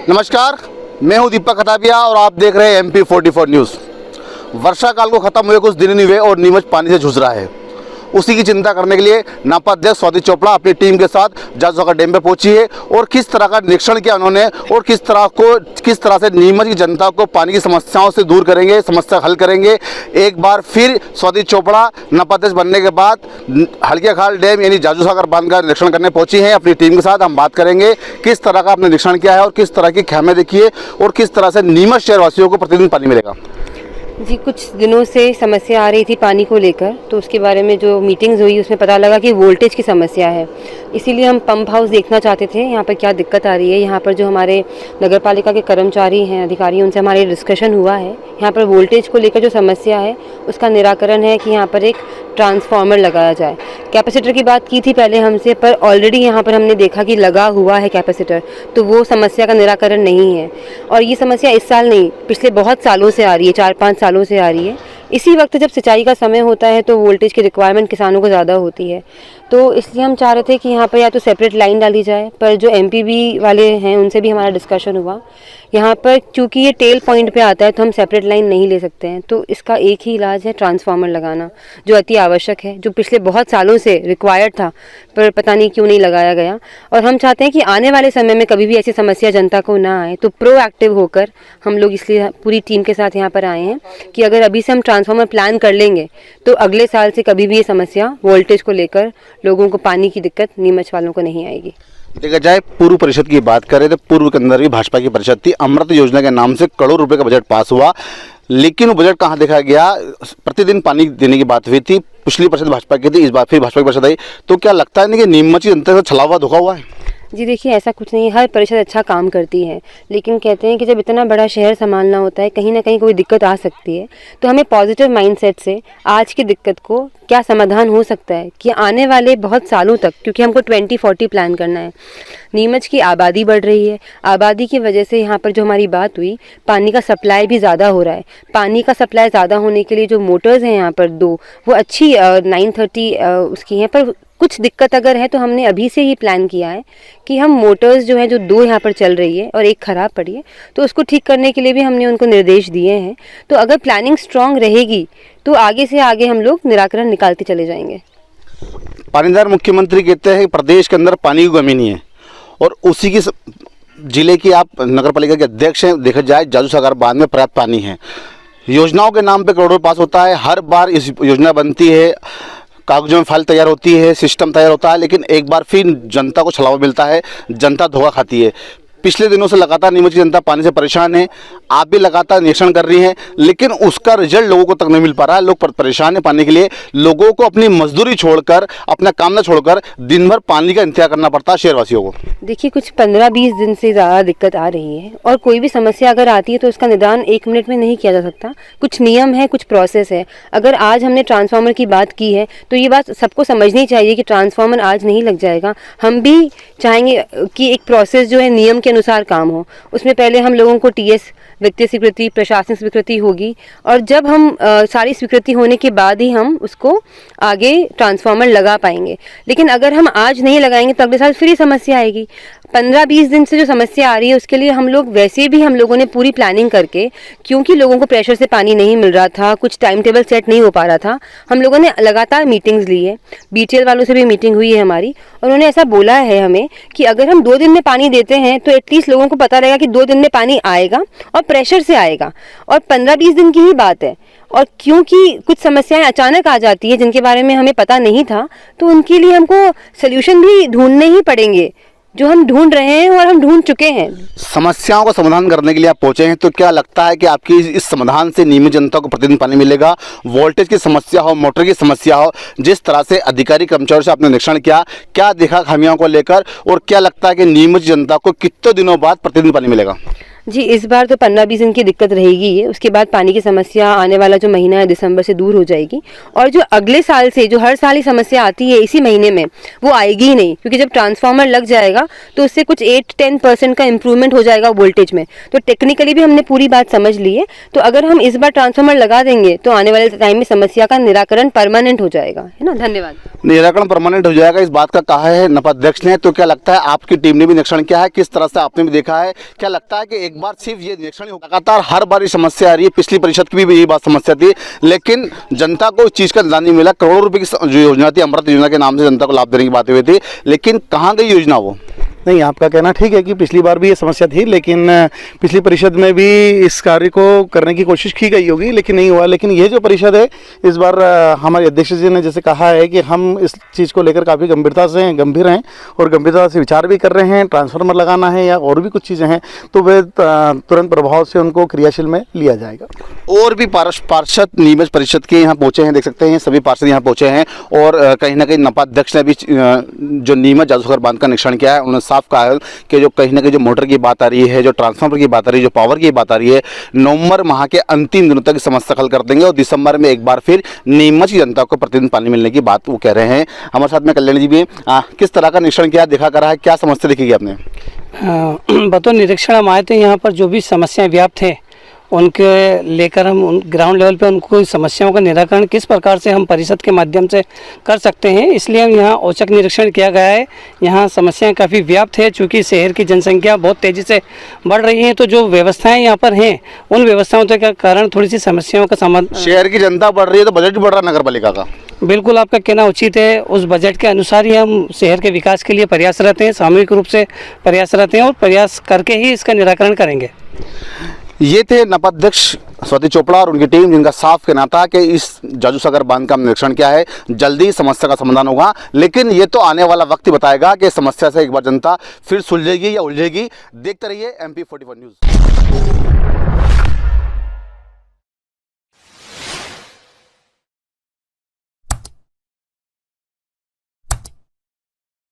नमस्कार, मैं हूं दीपक खतापिया और आप देख रहे हैं MP44 न्यूज़। वर्षा काल को ख़त्म हुए कुछ दिन नहीं हुए और नीमच पानी से जूझ रहा है। उसी की चिंता करने के लिए नापा अध्यक्ष स्वाति चोपड़ा अपनी टीम के साथ जाजूसागर डैम पे पहुंची है और किस तरह का निरीक्षण किया उन्होंने और किस तरह से नीमच की जनता को पानी की समस्याओं से दूर करेंगे, समस्या हल करेंगे। एक बार फिर स्वाति चोपड़ा नापा अध्यक्ष बनने के बाद हल्के खाल डैम यानी जाजूसागर बांध का निरीक्षण करने पहुंची हैं। अपनी टीम के साथ हम बात करेंगे किस तरह का आपने निरीक्षण किया है और किस तरह की खेमें देखी है और किस तरह से नीमच शहरवासियों को प्रतिदिन पानी मिलेगा। जी, कुछ दिनों से समस्या आ रही थी पानी को लेकर, तो उसके बारे में जो मीटिंग्स हुई उसमें पता लगा कि वोल्टेज की समस्या है। इसीलिए हम पंप हाउस देखना चाहते थे यहाँ पर क्या दिक्कत आ रही है। यहाँ पर जो हमारे नगर पालिका के कर्मचारी हैं, अधिकारी, उनसे हमारे डिस्कशन हुआ है। यहाँ पर वोल्टेज को लेकर जो समस्या है उसका निराकरण है कि यहाँ पर एक ट्रांसफार्मर लगाया जाए। कैपेसिटर की बात की थी पहले हमसे, पर ऑलरेडी यहाँ पर हमने देखा कि लगा हुआ है कैपेसिटर, तो वो समस्या का निराकरण नहीं है। और ये समस्या इस साल नहीं, पिछले बहुत सालों से आ रही है, 4-5 सालों से आ रही है। इसी वक्त जब सिंचाई का समय होता है तो वोल्टेज की रिक्वायरमेंट किसानों को ज़्यादा होती है, तो इसलिए हम चाह रहे थे कि यहाँ पर या तो सेपरेट लाइन डाली जाए। पर जो MPB वाले हैं उनसे भी हमारा डिस्कशन हुआ। यहाँ पर चूँकि ये टेल पॉइंट पे आता है तो हम सेपरेट लाइन नहीं ले सकते हैं, तो इसका एक ही इलाज है ट्रांसफार्मर लगाना, जो अति आवश्यक है, जो पिछले बहुत सालों से रिक्वायर्ड था पर पता नहीं क्यों नहीं लगाया गया। और हम चाहते हैं कि आने वाले समय में कभी भी ऐसी समस्या जनता को ना आए, तो प्रोएक्टिव होकर हम लोग इसलिए पूरी टीम के साथ यहाँ पर आए हैं कि अगर अभी से हम ट्रांसफार्मर प्लान कर लेंगे तो अगले साल से कभी भी ये समस्या वोल्टेज को लेकर लोगों को पानी की दिक्कत नीमच वालों को नहीं आएगी। देखा जाए पूर्व परिषद की बात करें तो पूर्व के अंदर भी भाजपा की परिषद थी। अमृत योजना के नाम से करोड़ रुपए का बजट पास हुआ, लेकिन वो बजट कहाँ देखा गया। प्रतिदिन पानी देने की बात हुई थी। पिछली परिषद भाजपा की थी, इस बार फिर भाजपा की परिषद आई। तो क्या लगता है कि नीमच की जनता से छला हुआ धोखा हुआ है? जी देखिए, ऐसा कुछ नहीं है। हर परिषद अच्छा काम करती है, लेकिन कहते हैं कि जब इतना बड़ा शहर संभालना होता है, कहीं ना कहीं कोई दिक्कत आ सकती है। तो हमें पॉजिटिव माइंडसेट से आज की दिक्कत को क्या समाधान हो सकता है कि आने वाले बहुत सालों तक, क्योंकि हमको 2040 प्लान करना है। नीमच की आबादी बढ़ रही है, आबादी की वजह से यहाँ पर जो हमारी बात हुई, पानी का सप्लाई भी ज़्यादा हो रहा है। पानी का सप्लाई ज़्यादा होने के लिए जो मोटर्स हैं यहाँ पर 2, वो अच्छी 930 उसकी हैं, पर कुछ दिक्कत अगर है तो हमने अभी से ही प्लान किया है कि हम मोटर्स जो हैं, जो 2 यहाँ पर चल रही है और एक ख़राब पड़ी है, तो उसको ठीक करने के लिए भी हमने उनको निर्देश दिए हैं। तो अगर प्लानिंग स्ट्रांग रहेगी तो आगे से आगे हम लोग निराकरण निकालते चले जाएंगे। पानीदार मुख्यमंत्री कहते हैं कि प्रदेश के अंदर पानी की कमी नहीं है और उसी की जिले की आप नगर पालिका के अध्यक्ष हैं। देखा जाए जाजूसागर बांध में पर्याप्त पानी है। योजनाओं के नाम पे करोड़ों पास होता है, हर बार इस योजना बनती है, कागजों में फाइल तैयार होती है, सिस्टम तैयार होता है, लेकिन एक बार फिर जनता को छलावा मिलता है, जनता धोखा खाती है। पिछले दिनों से लगातार नीमच की जनता पानी से परेशान है। आप भी लगातार निरीक्षण कर रही हैं, लेकिन उसका रिजल्ट लोगों को तक नहीं मिल पा रहा है। लोग परेशान है पानी के लिए। लोगों को अपनी मजदूरी छोड़कर, अपना काम न छोड़कर दिन भर पानी का इंतजार करना पड़ता है शहरवासियों को। देखिए, कुछ 15-20 दिन से ज़्यादा दिक्कत आ रही है, और कोई भी समस्या अगर आती है तो उसका निदान 1 मिनट में नहीं किया जा सकता। कुछ नियम है, कुछ प्रोसेस है। अगर आज हमने ट्रांसफार्मर की बात की है तो ये बात सबको समझनी चाहिए कि ट्रांसफार्मर आज नहीं लग जाएगा। हम भी चाहेंगे कि एक प्रोसेस जो है नियम के अनुसार काम हो। उसमें पहले हम लोगों को TS वित्तीय स्वीकृति, प्रशासनिक स्वीकृति होगी, और जब हम सारी स्वीकृति होने के बाद ही हम उसको आगे ट्रांसफार्मर लगा पाएंगे। लेकिन अगर हम आज नहीं लगाएंगे तो अगले साल फिर ही समस्या आएगी। 15-20 दिन से जो समस्या आ रही है उसके लिए हम लोगों ने पूरी प्लानिंग करके, क्योंकि लोगों को प्रेशर से पानी नहीं मिल रहा था, कुछ टाइम टेबल सेट नहीं हो पा रहा था, हम लोगों ने लगातार मीटिंग्स ली है। BTL वालों से भी मीटिंग हुई है हमारी, और उन्होंने ऐसा बोला है हमें कि अगर हम 2 दिन में पानी देते हैं तो एटलीस्ट लोगों को पता रहेगा कि 2 दिन में पानी आएगा और प्रेशर से आएगा। और 15-20 दिन की ही बात है, और क्योंकि कुछ समस्याएं अचानक आ जाती है जिनके बारे में हमें पता नहीं था, तो उनके लिए हमको सोल्यूशन भी ढूंढने ही पड़ेंगे, जो हम ढूंढ रहे हैं और हम ढूंढ चुके हैं। समस्याओं का समाधान करने के लिए आप पहुंचे हैं, तो क्या लगता है कि आपकी इस समाधान से नीमच जनता को प्रतिदिन पानी मिलेगा? वोल्टेज की समस्या हो, मोटर की समस्या हो, जिस तरह से अधिकारी कर्मचारियों से आपने निरीक्षण किया, क्या देखा खामियों को लेकर, और क्या लगता है कि नीमच जनता को कितने दिनों बाद प्रतिदिन पानी मिलेगा? जी, इस बार तो 15-20 दिन की दिक्कत रहेगी ही। उसके बाद पानी की समस्या आने वाला जो महीना है दिसंबर से दूर हो जाएगी, और जो अगले साल से जो हर साल ही समस्या आती है इसी महीने में, वो आएगी ही नहीं, क्योंकि जब ट्रांसफार्मर लग जाएगा तो उससे कुछ 8-10% का इम्प्रूवमेंट हो जाएगा वोल्टेज में। तो टेक्निकली भी हमने पूरी बात समझ ली है। तो अगर हम इस बार ट्रांसफार्मर लगा देंगे तो आने वाले टाइम में समस्या का निराकरण परमानेंट हो जाएगा, है ना। धन्यवाद। निराकरण परमानेंट हो जाएगा, इस बात का कहा है नपाध्यक्ष ने। तो क्या लगता है आपकी टीम ने भी निरीक्षण किया है, किस तरह से आपने भी देखा है, क्या लगता है कि एक बार सिर्फ ये निरीक्षण ही होगा? लगातार हर बार ये समस्या आ रही है, पिछली परिषद की भी यही बात समस्या थी, लेकिन जनता को इस चीज़ का लाभ नहीं मिला। करोड़ों रुपए की जो योजना थी, अमृत योजना के नाम से जनता को लाभ देने की बातें हुई थी, लेकिन कहाँ गई योजना वो? नहीं, आपका कहना ठीक है कि पिछली बार भी ये समस्या थी, लेकिन पिछली परिषद में भी इस कार्य को करने की कोशिश की गई होगी, लेकिन नहीं हुआ। लेकिन ये जो परिषद है, इस बार हमारे अध्यक्ष जी ने जैसे कहा है कि हम इस चीज़ को लेकर काफ़ी गंभीर हैं और गंभीरता से विचार भी कर रहे हैं। ट्रांसफार्मर लगाना है या और भी कुछ चीज़ें हैं, तो वे तुरंत प्रभाव से उनको क्रियाशील में लिया जाएगा। और भी पार्षद नीमच परिषद के यहाँ पहुँचे हैं, देख सकते हैं सभी पार्षद यहाँ पहुँचे हैं, और कहीं ना कहीं नपाध्यक्ष ने भी जो नीमच जादूसागर बांध का निरीक्षण किया है, उन्होंने साफ कहा है कि जो कहीं ना कहीं जो मोटर की बात आ रही है, जो ट्रांसफार्मर की बात आ रही है, जो पावर की बात आ रही है, नवंबर माह के अंतिम दिनों तक इस समस्या हल कर देंगे और दिसंबर में एक बार फिर नीमच की जनता को प्रतिदिन पानी मिलने की बात वो कह रहे हैं। हमारे साथ में कल्याणी जी भी किस तरह का निरीक्षण किया, देखा करा है, क्या समस्या देखी आपने? बतौर निरीक्षण हम आए थे यहाँ पर, जो भी समस्याएं व्याप्त हैं उनके लेकर हम उन ग्राउंड लेवल पे उनको समस्याओं का निराकरण किस प्रकार से हम परिषद के माध्यम से कर सकते हैं, इसलिए हम यहाँ औचक निरीक्षण किया गया है। यहाँ समस्याएं काफ़ी व्याप्त है, चूँकि शहर की जनसंख्या बहुत तेज़ी से बढ़ रही है, तो जो व्यवस्थाएं यहाँ पर हैं उन व्यवस्थाओं के कारण थोड़ी सी समस्याओं का समाधान। शहर की जनता बढ़ रही है तो बजट भी बढ़ रहा है नगर पालिका का। बिल्कुल, आपका कहना उचित है। उस बजट के अनुसार ही हम शहर के विकास के लिए प्रयासरत हैं, सामूहिक रूप से प्रयासरत हैं, और प्रयास करके ही इसका निराकरण करेंगे। ये थे नपाध्यक्ष स्वाति चोपड़ा और उनकी टीम, जिनका साफ कहना था कि इस जादूसागर बांध का निरीक्षण किया है, जल्दी समस्या का समाधान होगा। लेकिन ये तो आने वाला वक्त ही बताएगा कि समस्या से एक बार जनता फिर सुलझेगी या उलझेगी। देखते रहिए MP44 न्यूज़।